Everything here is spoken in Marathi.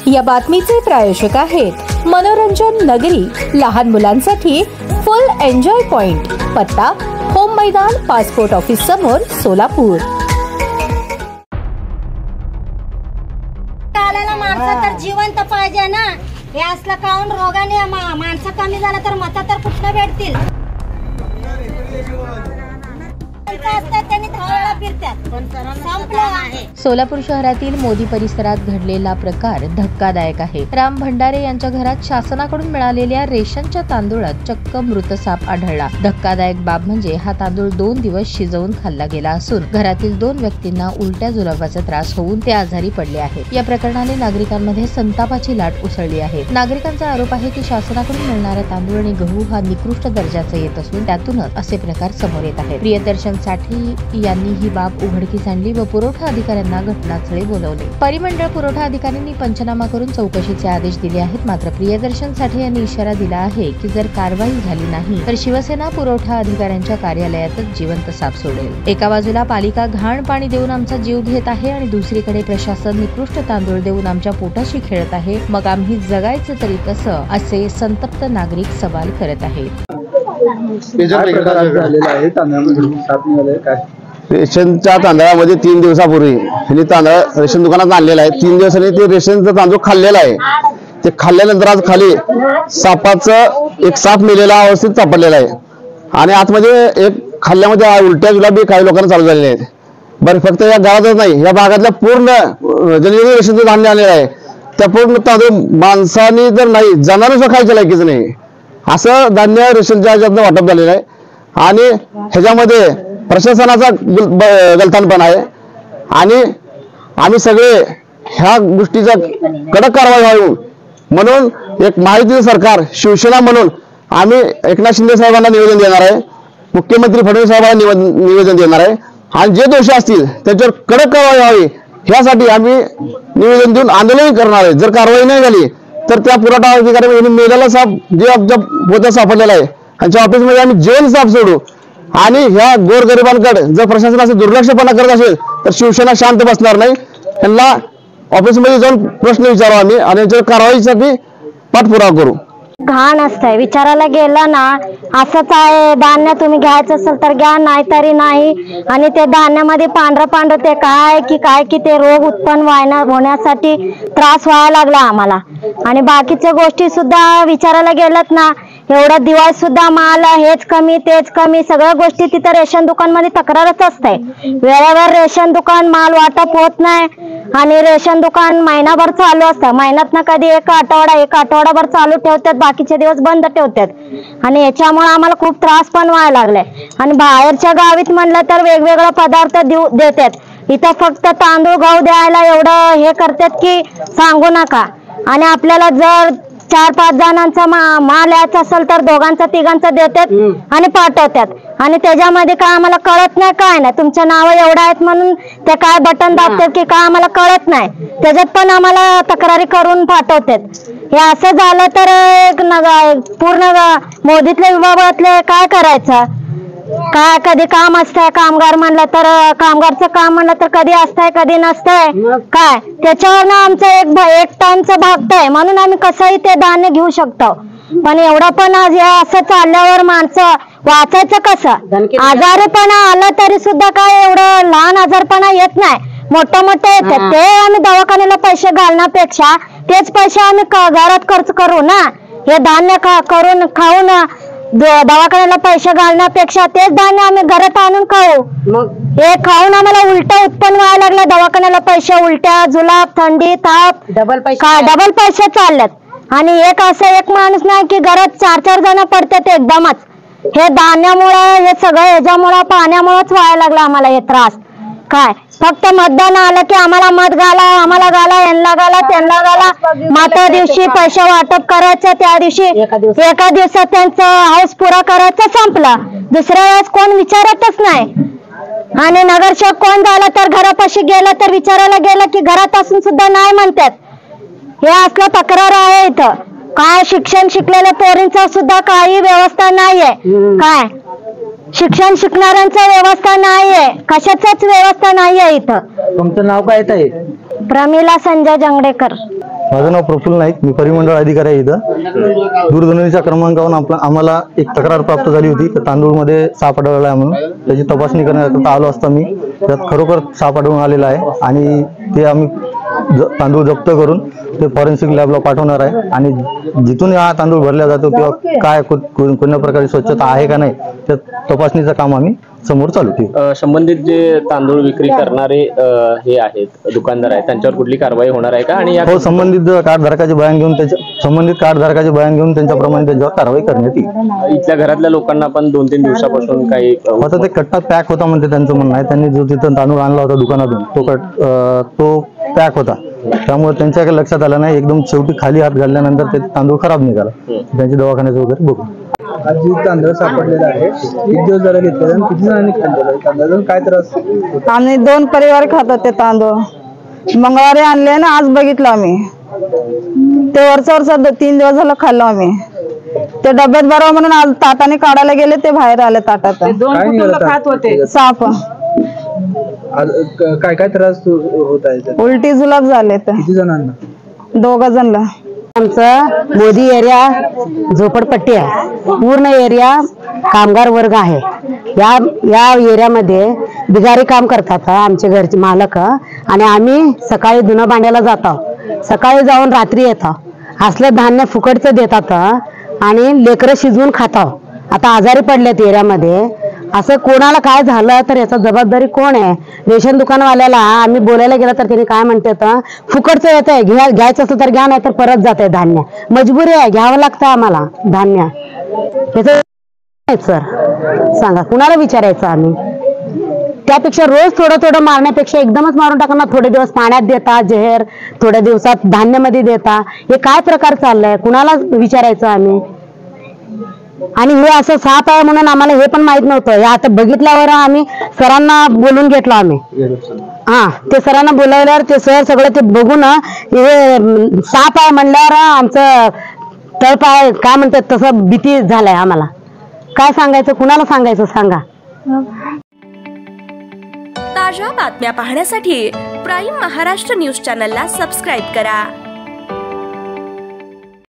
या बातमीचे प्रायोजक आहेत मनोरंजन नगरी, लहान मुलांसाठी फुल एन्जॉय पॉइंट, पत्ता होम मैदान, पासपोर्ट ऑफिस समोर, सोलापूर। माणसं तर जिवंत पाहिजे ना, हे असलं काऊन रोगाने माणसं कमी झालं तर मतं तर कुठं भेटतील? सोलापूर शहरातील मोदी परिसरात घडलेला प्रकार धक्कादायक आहे। राम भंडारे यांच्या घरात शासनाकडून मिळालेल्या रेशनच्या तांदूळात चक्क मृत साप आढळला। धक्कादायक बाब म्हणजे हा तांदूळ 2 दिवस शिजवून खाल्ला गेला असून घरातील 2 व्यक्तींना उलट्या जुलाबाचा त्रास होऊन ते आजारी पडले आहेत। या प्रकरणाने नागरिकांमध्ये संतापाची लाट उसळली आहे। नागरिकांचा आरोप आहे की शासनाकडून मिळणारा तांदूळ आणि गहू हा निकृष्ट दर्जाचा येत असून त्यातूनच असे प्रकार समोर येत आहेत। प्रियदर्शन साठी यांनी ही बाब उघडकीस आणली व पुरवठा अधिकाऱ्यांना घटनास्थळी बोलवले। परिमंडळ पुरवठा अधिकाऱ्यांनी पंचनामा करून चौकशीचे आदेश दिले आहेत। मात्र प्रियदर्शन साठी यांनी इशारा दिला आहे की जर कारवाई झाली नाही तर शिवसेना पुरवठा अधिकाऱ्यांच्या कार्यालयातच जिवंत साप सोडेल। एका बाजूला पालिका घाण पाणी देऊन आमचा जीव घेत आहे आणि दुसरीकडे प्रशासन निकृष्ट तांदूळ देऊन आमच्या पोटाशी खेळत आहे, मग आम्ही जगायचं तरी कसं, असे संतप्त नागरिक सवाल करत आहेत। रेशनच्या तांदळामध्ये 3 दिवसापूर्वी यांनी तांदळ रेशन दुकानात आणलेला आहे। 3 दिवसांनी ते रेशनचा तांदूळ खाल्लेला आहे। ते खाल्ल्यानंतर आज खाली सापाचं एक साप मेलेला अवस्थेत सापडलेला आहे आणि आतमध्ये एक खाल्ल्यामध्ये उलट्या जुलाबी काही लोकांना चालू झालेले आहेत। बरं, फक्त या गावातच नाही, या भागातल्या पूर्ण जनजीवन रेशनचं धान्य आलेलं आहे। त्या पूर्ण तांदूळ माणसाने जर नाही, जनावरांना खायच्या लायकीच नाही असं धान्य रेशनच्या ह्याच्यातनं वाटप झालेलं आहे आणि ह्याच्यामध्ये प्रशासनाचा गलथानपणा आहे आणि आम्ही सगळे ह्या गोष्टीचा कडक कारवाई व्हावी म्हणून एक महायुतीचं सरकार, शिवसेना म्हणून आम्ही एकनाथ शिंदे साहेबांना निवेदन देणार आहे, मुख्यमंत्री फडणवीस साहेबांना निवेदन देणार आहे आणि जे दोषी असतील त्याच्यावर कडक कारवाई व्हावी यासाठी आम्ही निवेदन देऊन आंदोलन करणार आहे। जर कारवाई नाही झाली तर त्या पुरवठा अधिकारी मेलेला साप जे आमच्या पोटात सापडलेला आहे त्यांच्या ऑफिसमध्ये आम्ही जेवण साप सोडू आणि ह्या गोरगरिबांकडे जर प्रशासन असं दुर्लक्षपणा करत असेल तर शिवसेना शांत बसणार नाही। त्यांना ऑफिसमध्ये जाऊन प्रश्न विचारू आम्ही आणि याच्यावर कारवाईसाठी पाठपुरावा करू। घाण असतंय, विचारायला गेला ना असंच आहे, धान्य तुम्ही घ्यायचं असेल तर घ्या, नाहीतरी नाही। आणि ते धान्यामध्ये पांढरं ते काय की ते रोग उत्पन्न होण्यासाठी त्रास व्हायला लागला आम्हाला। आणि बाकीच्या गोष्टी सुद्धा विचारायला गेलात ना, एवढा दिवस सुद्धा माल हेच कमी तेच कमी, सगळ्या गोष्टी तिथं रेशन दुकान मध्ये तक्रारच असते। वेळेवर रेशन दुकान माल वाटप होत नाही आणि रेशन दुकान महिनाभर चालू असतं, महिन्यातनं कधी एक आठवडाभर चालू ठेवतात, बाकीचे दिवस बंद ठेवतात आणि याच्यामुळे आम्हाला खूप त्रास पण व्हायला लागलाय। आणि बाहेरच्या गावीत म्हणलं तर वेगवेगळे पदार्थ देतात, इथं फक्त तांदूळ गहू द्यायला एवढं हे करतात की सांगू नका। आणि आपल्याला जर 4-5 जणांचा माल यायचा असेल तर 2-3 देतात आणि पाठवतात आणि त्याच्यामध्ये काय आम्हाला कळत नाही, काय नाही, तुमचं नाव एवढं आहेत म्हणून ते काय बटन दाबतात की काय आम्हाला कळत नाही, त्याच्यात पण आम्हाला तक्रारी करून पाठवतात। हे असं झालं तर पूर्ण मोदीतल्या विभागातले काय करायचं? काय कधी काम असतंय, कामगार म्हणलं तर कामगारचं काम म्हणलं तर कधी असतंय कधी नसतंय, काय त्याच्यावर आमचं एक टनचं भागतंय म्हणून आम्ही कसंही ते धान्य घेऊ शकतो। पण एवढं पण असं चालल्यावर माणसं वाचायचं कसं? आजारीपणा आला तरी सुद्धा काय एवढं लहान आजारपणा येत नाही, मोठं येतात। ते आम्ही दवाखान्याला पैसे घालण्यापेक्षा तेच पैसे आम्ही घरात खर्च करू ना, हे धान्य करून खाऊन दवाखान्याला पैसे घालण्यापेक्षा तेच धान्य आम्ही घरात आणून खाऊ। हे खाऊन आम्हाला उलट्या उत्पन्न व्हायला लागला, दवाखान्याला पैसे, उलट्या जुलाब, थंडी, ताप, डबल पैसे चाललेत। आणि एक माणूस नाही की घरात 4-4 जण पडतात एकदमच। हे धान्यामुळे, हे सगळं ह्याच्यामुळे, पाण्यामुळेच व्हायला लागला आम्हाला हे त्रास। काय फक्त मतदान आलं की आम्हाला मत घाला, आम्हाला घाला, यांना घाला, त्यांना घाला, माता दिवशी पैसे वाटप करायचं, त्या दिवशी एका दिवसात त्यांचं हाऊस पुरा करायचं, संपलं। दुसऱ्या वेळेस कोण विचारतच नाही। आणि नगरसेवक कोण झाला तर घरापाशी गेला तर विचारायला गेलं की घरात असून सुद्धा नाही म्हणतात। हे असलं तक्रार आहे इथं। काय शिक्षण शिकलेल्या पोरींचा सुद्धा काही व्यवस्था नाहीये, काय शिक्षण शिकणाऱ्यांचा व्यवस्था नाहीये, कशाचाच व्यवस्था नाहीये इथं। तुमचं नाव काय आहे? प्रमिला संजय जंगडेकर। माझं नाव प्रफुल्ल नाईक, मी परिमंडळ अधिकारी आहे इथं. दूरध्वनीच्या क्रमांकावरून आम्हाला एक तक्रार प्राप्त झाली होती की तांदूळमध्ये साप आढळला आहे म्हणून. त्याची तपासणी करण्याकरता आलो असता मी, त्यात खरोखर साप आढळून आलेला आहे आणि ते आम्ही तांदूळ जप्त करून ते फॉरेन्सिक लॅबला पाठवणार आहे. आणि जिथून हा तांदूळ भरला जातो किंवा काय कोणत्या प्रकारची स्वच्छता आहे का नाही, त्या तपासणीचं काम आम्ही समोर चालू ठेवू. संबंधित जे तांदूळ विक्री करणारे हे आहेत दुकानदार आहेत, त्यांच्यावर कुठली कारवाई होणार आहे का? आणि हो, संबंधित कार्डधारकाचे बयान घेऊन त्यांच्याप्रमाणे त्यांच्यावर कारवाई करण्यात येईल. इथल्या घरातल्या लोकांना पण 2-3 दिवसापासून काही आता ते कट्टा पॅक होता म्हणते त्यांचं म्हणणं आहे. त्यांनी जो तिथं तांदूळ आणला होता दुकानातून तो पॅक होता, त्यामुळे त्यांच्या काही लक्षात आलं नाही. एकदम शेवटी खाली हात घालल्यानंतर ते तांदूळ खराब निघाला. त्यांची दवाखान्याचं वगैरे बघू. आज तांदूळ सापडलेला आहे, किती दिवस झाले घेतलेला आणि किती जणांनी खाल्लेला तांदूळ? काय त्रास? आम्ही 2 परिवार खात होते तांदूळ. मंगळवारी आणले ना आज बघितलं आम्ही. ते वरचा 3 दिवस झालं खाल्लो आम्ही. ते डब्यात भरावं म्हणून आज ताटाने काढायला गेले, ते बाहेर आले ताटात. खात होते साप. काय काय त्रास होत आहे? उलटी जुलाब झाले. किती जणांना? 2 जणांना. आमचं मोदी एरिया झोपडपट्टी आहे. पूर्ण एरिया कामगार वर्ग आहे. या एरियामध्ये बिगारी काम करतात आमचे घरचे मालक. आणि आम्ही सकाळी धुणं भांड्याला जातो, सकाळी जाऊन रात्री येतो. असलं धान्य फुकटचं देतात आणि लेकरं शिजवून खातो. आता आजारी पडलेत एरियामध्ये. असं कोणाला काय झालं तर याचा जबाबदारी कोण आहे? रेशन दुकानवाल्याला आम्ही बोलायला गेलं तर त्यांनी काय म्हणतात, फुकटचं येत आहे, घ्यायचं असं तर घ्या, नाही तर परत जात आहे धान्य. मजबुरी आहे, घ्यावं लागतं आम्हाला धान्य. सर सांगा, कुणाला विचारायचं आम्ही? त्यापेक्षा रोज थोडं मारण्यापेक्षा एकदमच मारून टाकणार. थोडे दिवस पाण्यात देता जहर, थोड्या दिवसात धान्यामध्ये देता. हे काय प्रकार चाललाय? कुणाला विचारायचं आम्ही? आणि हे असं साप आहे म्हणून आम्हाला हे पण माहित नव्हतं. हे आता बघितल्यावर आम्ही सरांना बोलून घेतलो आम्ही. ते सरांना बोलावल्यावर ते सर सगळं ते बघून हे साप आहे म्हणल्यावर आमचं तळपाय काय म्हणतात तसं भीती झालाय आम्हाला. काय सांगायचं, कुणाला सांगायचं सांगा. ताज्या बातम्या पाहण्यासाठी प्राईम महाराष्ट्र न्यूज चॅनलला सबस्क्राईब करा.